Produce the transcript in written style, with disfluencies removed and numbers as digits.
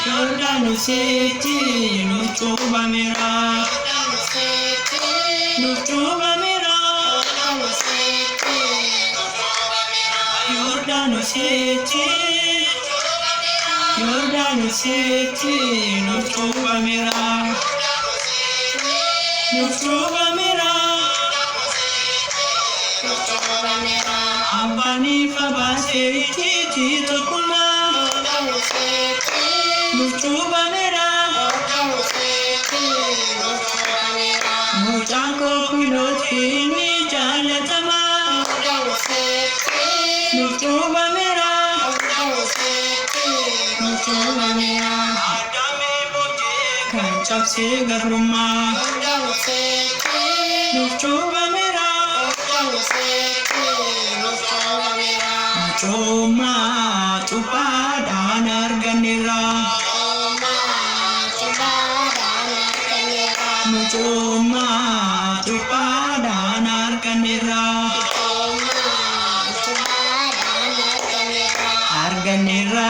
Yordanoseti nuchuba mera Yordanoseti nuchuba mera Abani fabaseti tokuma nuchuba mera Mutanko kuloti ni jalatama nuchuba mera Adame boje kanchak se gabruma nuchuba mera Choma tupadan arganira Choma tupadan arganira Arganira